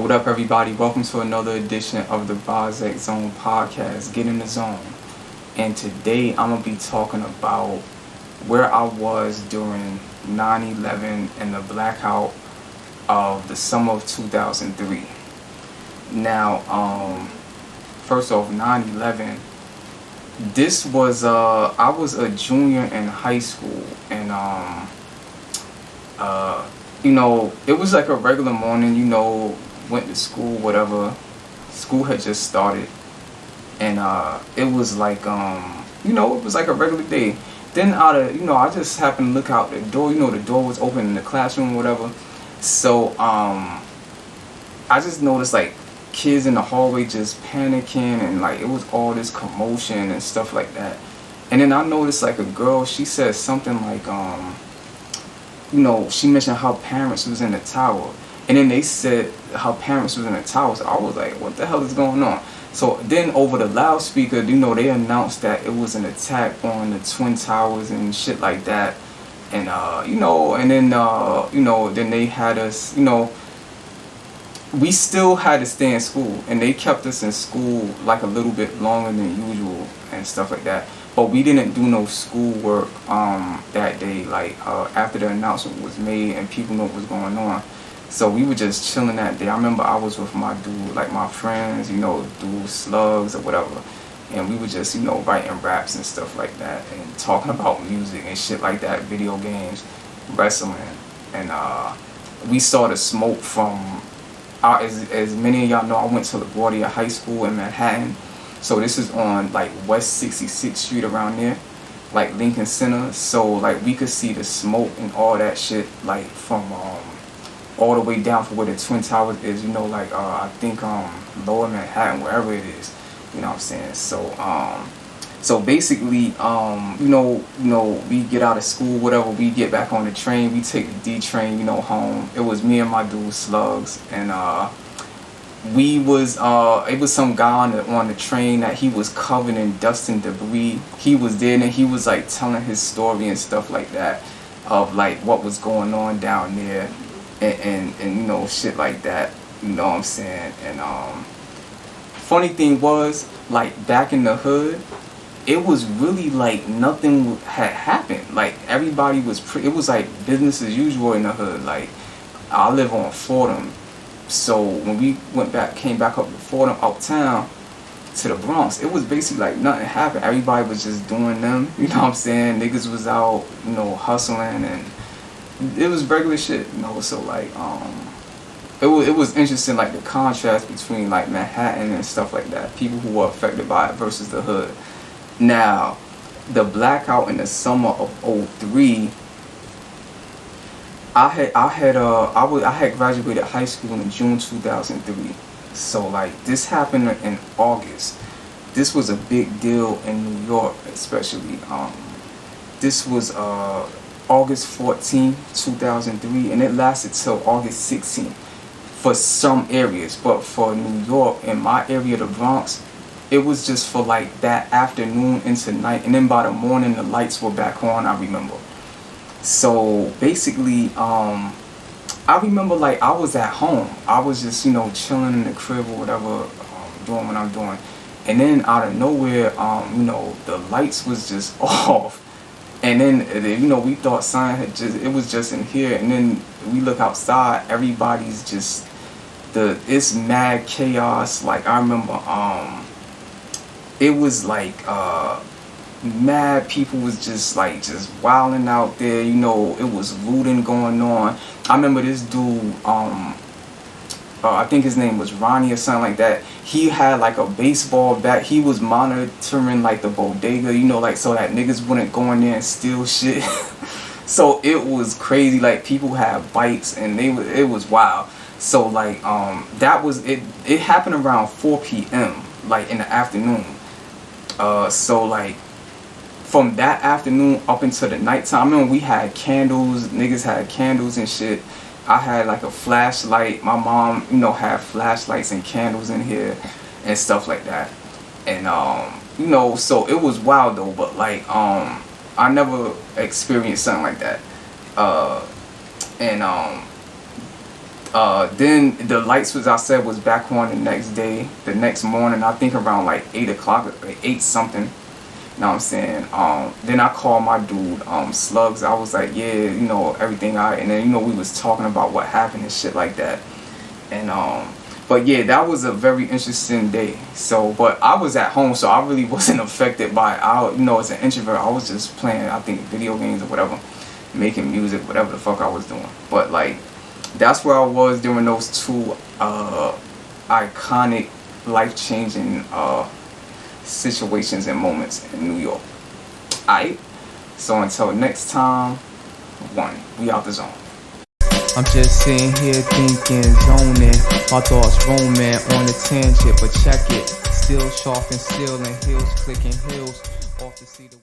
What up, everybody? Welcome to another edition of the Project Zone podcast. Get in the zone. And today I'm gonna be talking about where I was during 9/11 and the blackout of the summer of 2003. Now, first off, 9/11. This was I was a junior in high school, and it was like a regular morning. Went to school, whatever. School had just started, and it was like it was like a regular day. Then I just happened to look out the door. The door was open in the classroom, whatever. So I just noticed like kids in the hallway just panicking, and like it was all this commotion and stuff like that. And then I noticed like a girl, she said something like she mentioned her parents was in the tower, and then they said her parents was in the tower. So I was like, what the hell is going on? So then over the loudspeaker, they announced that it was an attack on the Twin Towers and shit like that. And then they had us, we still had to stay in school, and they kept us in school like a little bit longer than usual and stuff like that. But we didn't do no schoolwork that day, like after the announcement was made and people knew what was going on. So we were just chilling that day. I remember I was with my dude, like my friends, dude Slugs or whatever. And we were just, writing raps and stuff like that, and talking about music and shit like that, video games, wrestling. And we saw the smoke from, as many of y'all know, I went to LaGuardia High School in Manhattan. So this is on like West 66th Street around there, like Lincoln Center. So like we could see the smoke and all that shit, like from all the way down from where the Twin Towers is, I think Lower Manhattan, wherever it is. You know what I'm saying? So basically, we get out of school, whatever, we get back on the train, we take the D train, home. It was me and my dude Slugs, and it was some guy on the train that he was covered in dust and debris. He was there, and he was like telling his story and stuff like that, of like what was going on down there, and shit like that. You know what I'm saying? And funny thing was, like back in the hood, it was really like nothing had happened. Like everybody was it was like business as usual in the hood. Like I live on Fordham, so when we came back up to Fordham, uptown to the Bronx, it was basically like nothing happened. Everybody was just doing them. You know what I'm saying? Niggas was out, hustling, and it was regular shit. So like It was interesting, like the contrast between like Manhattan and stuff like that, people who were affected by it versus the hood. Now, the blackout in the summer of '03, I had graduated high school in June 2003. So like this happened in August. This was a big deal in New York, especially. This was August 14, 2003, and it lasted till August 16th. For some areas, but for New York, in my area, the Bronx, it was just for like that afternoon into night, and then by the morning the lights were back on, I remember. So basically, I remember like I was at home, I was just chilling in the crib or whatever, doing what I'm doing, and then out of nowhere, the lights was just off. And then, we thought it was just in here, and then we look outside, everybody's just, it's mad chaos. Like, I remember, it was like, mad people was just wilding out there, it was looting going on. I remember this dude, I think his name was Ronnie or something like that. He had like a baseball bat. He was monitoring like the bodega, so that niggas wouldn't go in there and steal shit. So it was crazy. Like people had bikes, and it was wild. So like that was it. It happened around 4 p.m. like in the afternoon. So like from that afternoon up until the nighttime, I remember we had candles. Niggas had candles and shit. I had like a flashlight. My mom, had flashlights and candles in here and stuff like that. And so it was wild though. But like I never experienced something like that. Then the light switch I said was back on the next day, the next morning, I think around like 8 o'clock, 8 something. You know what I'm saying? Then I called my dude, Slugs. I was like, yeah, you know, everything alright. And then, you know, we was talking about what happened and shit like that. And, but yeah, that was a very interesting day. So, but I was at home, so I really wasn't affected by it. You know, as an introvert, I was just playing, I think, video games or whatever, making music, whatever the fuck I was doing. But like, that's where I was during those 2 iconic, life-changing situations and moments in New York. Alright, so until next time, we out the zone. I'm just sitting here thinking, zoning, my thoughts roaming on a tangent, but check it, still sharp and still and heels clicking heels off to see the